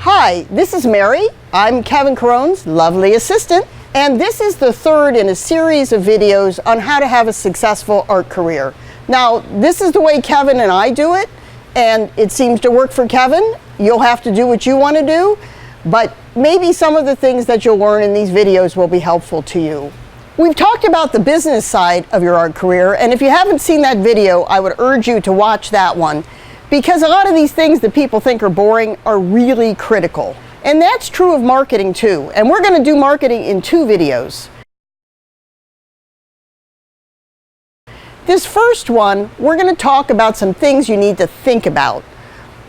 Hi, this is Mary. I'm Kevin Caron's lovely assistant, and this is the third in a series of videos on how to have a successful art career. Now, this is the way Kevin and I do it, and it seems to work for Kevin. You'll have to do what you want to do, but maybe some of the things that you'll learn in these videos will be helpful to you. We've talked about the business side of your art career, and if you haven't seen that video, I would urge you to watch that one, because a lot of these things that people think are boring are really critical. And that's true of marketing too, and we're going to do marketing in two videos. This first one, we're going to talk about some things you need to think about.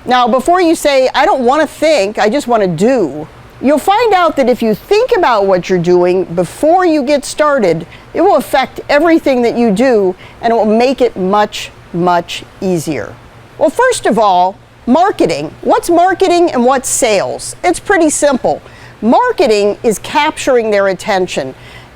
Now, before you say, I don't want to think, I just want to do, you'll find out that if you think about what you're doing before you get started, it will affect everything that you do, and it will make it much, much easier. Well, first of all, marketing. What's marketing and what's sales? It's pretty simple. Marketing is capturing their attention,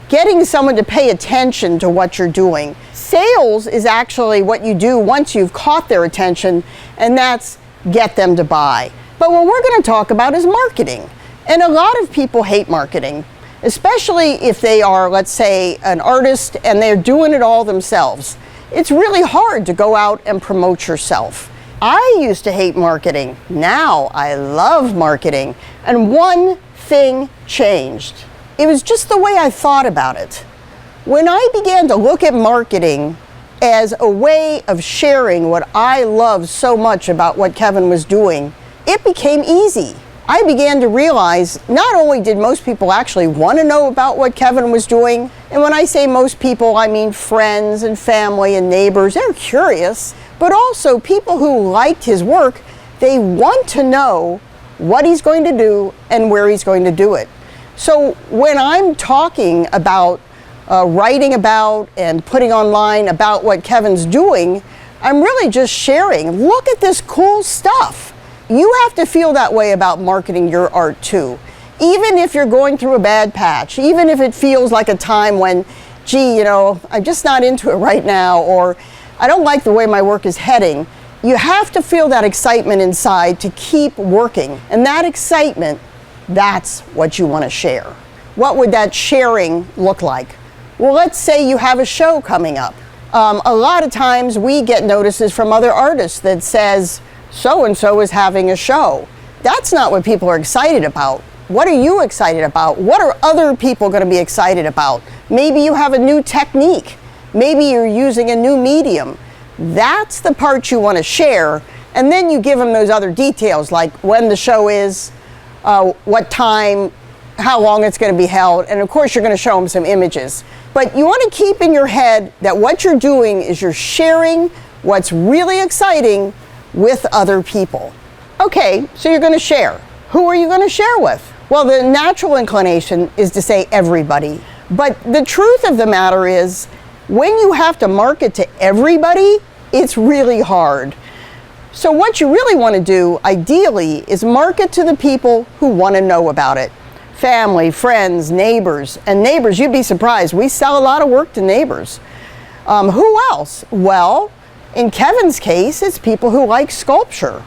getting someone to pay attention to what you're doing. Sales is actually what you do once you've caught their attention, and that's get them to buy. But what we're going to talk about is marketing. And a lot of people hate marketing, especially if they are, let's say, an artist and they're doing it all themselves. It's really hard to go out and promote yourself. I used to hate marketing. Now I love marketing. And one thing changed. It was just the way I thought about it. When I began to look at marketing as a way of sharing what I loved so much about what Kevin was doing, it became easy. I began to realize not only did most people actually want to know about what Kevin was doing, and when I say most people, I mean friends and family and neighbors, they're curious, but also people who liked his work, they want to know what he's going to do and where he's going to do it. So when I'm talking about writing about and putting online about what Kevin's doing, I'm really just sharing, look at this cool stuff. You have to feel that way about marketing your art too. Even if you're going through a bad patch, even if it feels like a time when, gee, I'm just not into it right now, or I don't like the way my work is heading, you have to feel that excitement inside to keep working. And that excitement, that's what you want to share. What would that sharing look like? Well, let's say you have a show coming up. A lot of times we get notices from other artists that says, so-and-so is having a show. That's not what people are excited about. What are you excited about? What are other people going to be excited about? Maybe you have a new technique. Maybe you're using a new medium. That's the part you want to share, and then you give them those other details like when the show is, what time, how long it's going to be held, and of course you're going to show them some images. But you want to keep in your head that what you're doing is you're sharing what's really exciting with other people. Okay, so you're going to share. Who are you going to share with? Well, the natural inclination is to say everybody. But the truth of the matter is, when you have to market to everybody, it's really hard. So what you really want to do, ideally, is market to the people who want to know about it. Family, friends, neighbors. And neighbors, you'd be surprised, we sell a lot of work to neighbors. Who else? Well, in Kevin's case, it's people who like sculpture.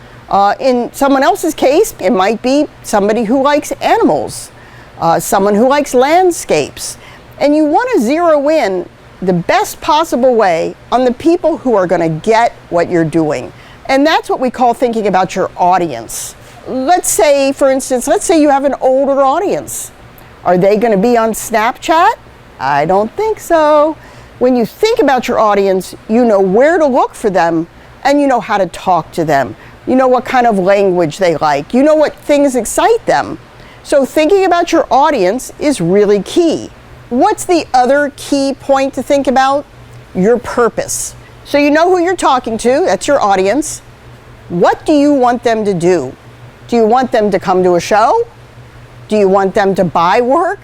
In someone else's case, it might be somebody who likes animals, someone who likes landscapes. And you want to zero in the best possible way on the people who are going to get what you're doing. And that's what we call thinking about your audience. Let's say, for instance, you have an older audience. Are they going to be on Snapchat? I don't think so. When you think about your audience, you know where to look for them, and you know how to talk to them. You know what kind of language they like. You know what things excite them. So thinking about your audience is really key. What's the other key point to think about? Your purpose. So you know who you're talking to, that's your audience. What do you want them to do? Do you want them to come to a show? Do you want them to buy work?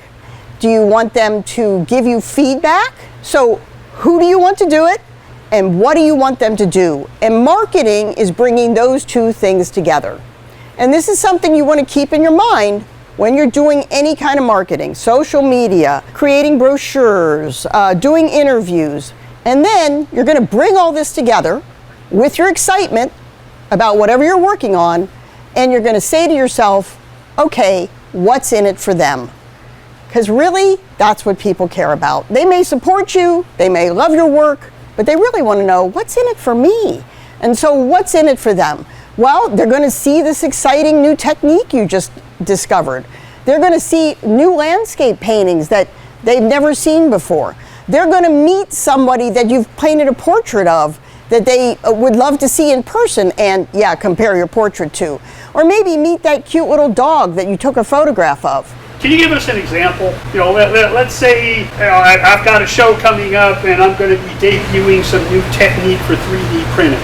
Do you want them to give you feedback? So who do you want to do it? And what do you want them to do? And marketing is bringing those two things together. And this is something you want to keep in your mind when you're doing any kind of marketing, social media, creating brochures, doing interviews. And then you're going to bring all this together with your excitement about whatever you're working on, and you're going to say to yourself, okay, what's in it for them? Because really, that's what people care about. They may support you, they may love your work, but they really want to know, what's in it for me? And so what's in it for them? Well, they're going to see this exciting new technique you just discovered. They're going to see new landscape paintings that they've never seen before. They're going to meet somebody that you've painted a portrait of that they would love to see in person and, yeah, compare your portrait to. Or maybe meet that cute little dog that you took a photograph of. Can you give us an example? Let's say I've got a show coming up and I'm going to be debuting some new technique for 3D printing.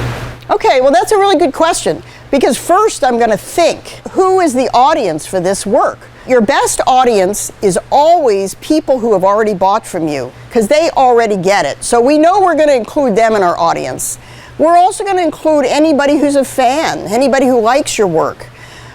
Okay, well, that's a really good question, because first I'm going to think, who is the audience for this work? Your best audience is always people who have already bought from you, because they already get it. So we know we're going to include them in our audience. We're also going to include anybody who's a fan, anybody who likes your work.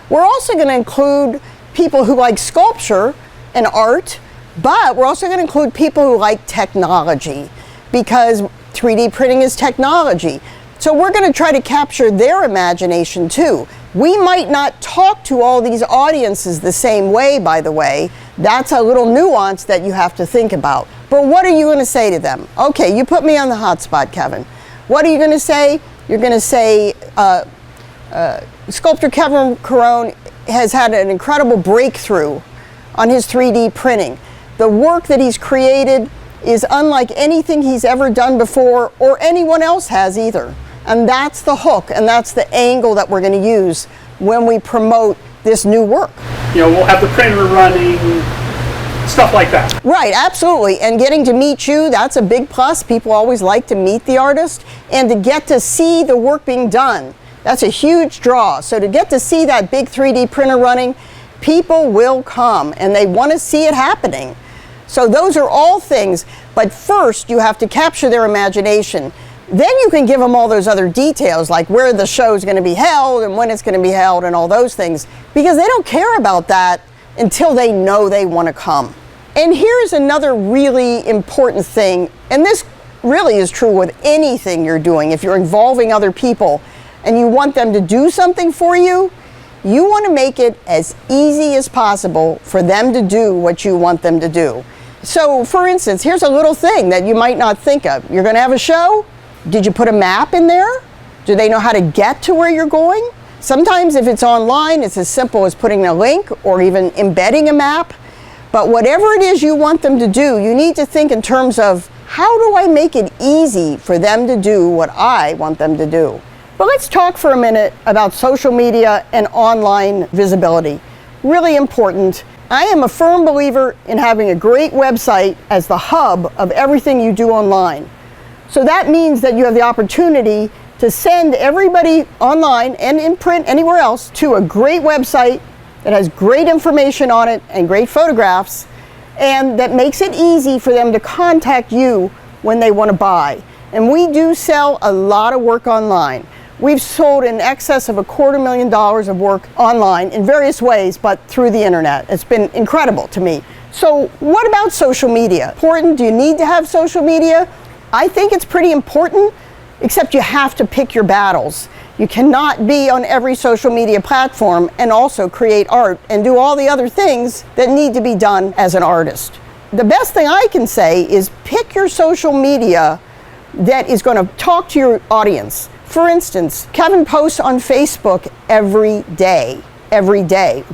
We're also going to include people who like sculpture and art, but we're also going to include people who like technology, because 3D printing is technology. So we're going to try to capture their imagination too. We might not talk to all these audiences the same way, by the way. That's a little nuance that you have to think about. But what are you going to say to them? Okay, you put me on the hot spot, Kevin. What are you going to say? You're going to say, sculptor Kevin Caron has had an incredible breakthrough on his 3D printing. The work that he's created is unlike anything he's ever done before, or anyone else has either. And that's the hook, and that's the angle that we're going to use when we promote this new work. We'll have the printer running, stuff like that. Right, absolutely. And getting to meet you, that's a big plus. People always like to meet the artist, and to get to see the work being done. That's a huge draw. So to get to see that big 3D printer running, people will come, and they want to see it happening. So those are all things, but first you have to capture their imagination. Then you can give them all those other details, like where the show is going to be held and when it's going to be held and all those things, because they don't care about that until they know they want to come. And here's another really important thing, and this really is true with anything you're doing. If you're involving other people and you want them to do something for you, you want to make it as easy as possible for them to do what you want them to do. So, for instance, here's a little thing that you might not think of. You're going to have a show? Did you put a map in there? Do they know how to get to where you're going? Sometimes if it's online, it's as simple as putting a link or even embedding a map. But whatever it is you want them to do, you need to think in terms of, how do I make it easy for them to do what I want them to do? But let's talk for a minute about social media and online visibility. Really important. I am a firm believer in having a great website as the hub of everything you do online. So that means that you have the opportunity to send everybody online and in print anywhere else to a great website that has great information on it and great photographs, and that makes it easy for them to contact you when they want to buy. And we do sell a lot of work online. We've sold in excess of $250,000 of work online in various ways, but through the internet. It's been incredible to me. So what about social media? Important? Do you need to have social media? I think it's pretty important, except you have to pick your battles. You cannot be on every social media platform and also create art and do all the other things that need to be done as an artist. The best thing I can say is pick your social media that is going to talk to your audience. For instance, Kevin posts on Facebook every day.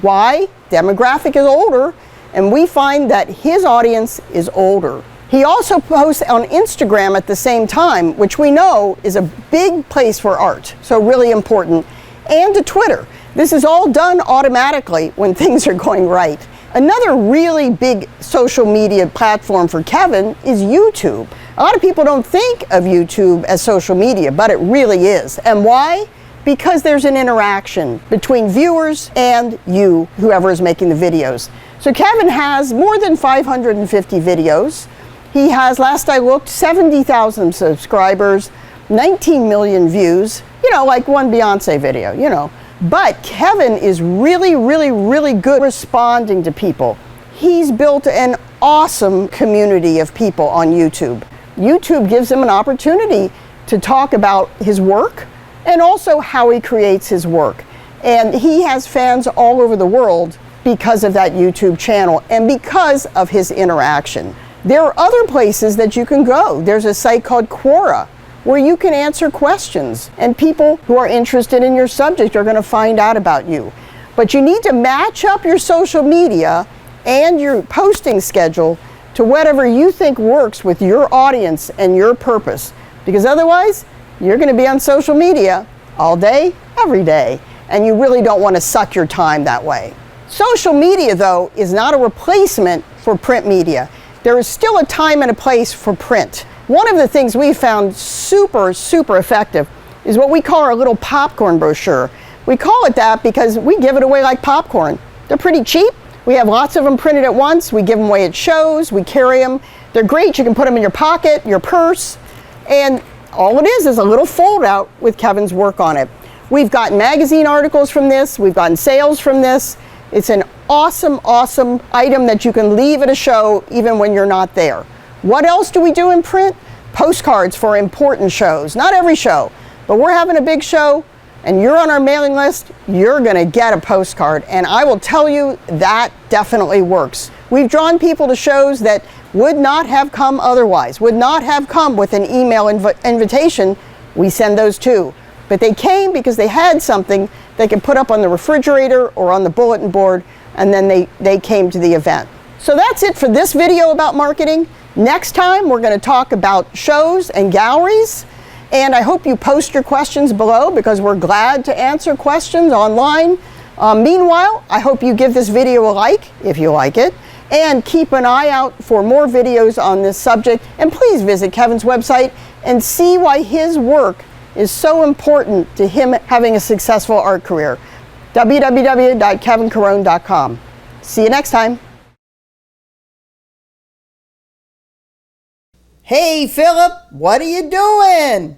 Why? Demographic is older, and we find that his audience is older. He also posts on Instagram at the same time, which we know is a big place for art, so really important, and to Twitter. This is all done automatically when things are going right. Another really big social media platform for Kevin is YouTube. A lot of people don't think of YouTube as social media, but it really is. And why? Because there's an interaction between viewers and you, whoever is making the videos. So Kevin has more than 550 videos. He has, last I looked, 70,000 subscribers, 19 million views, like one Beyonce video, But Kevin is really, really, really good responding to people. He's built an awesome community of people on YouTube. YouTube gives him an opportunity to talk about his work and also how he creates his work. And he has fans all over the world because of that YouTube channel and because of his interaction. There are other places that you can go. There's a site called Quora where you can answer questions, and people who are interested in your subject are going to find out about you. But you need to match up your social media and your posting schedule to whatever you think works with your audience and your purpose, because otherwise you're going to be on social media all day, every day, and you really don't want to suck your time that way. Social media, though, is not a replacement for print media. There is still a time and a place for print. One of the things we found super effective is what we call our little popcorn brochure. We call it that because we give it away like popcorn. They're pretty cheap. We have lots of them printed at once. We give them away at shows. We carry them. They're great. You can put them in your pocket, your purse, and all it is a little fold out with Kevin's work on it. We've gotten magazine articles from this. We've gotten sales from this. It's an awesome item that you can leave at a show even when you're not there. What else do we do in print? Postcards for important shows. Not every show, but we're having a big show and you're on our mailing list, you're gonna get a postcard. And I will tell you, that definitely works. We've drawn people to shows that would not have come otherwise, would not have come with an email invitation. We send those too. But they came because they had something they could put up on the refrigerator or on the bulletin board, and then they came to the event. So that's it for this video about marketing. Next time, we're going to talk about shows and galleries, and I hope you post your questions below because we're glad to answer questions online. Meanwhile, I hope you give this video a like if you like it, and keep an eye out for more videos on this subject, and please visit Kevin's website and see why his work is so important to him having a successful art career. www.kevincaron.com. See you next time. Hey, Philip, what are you doing?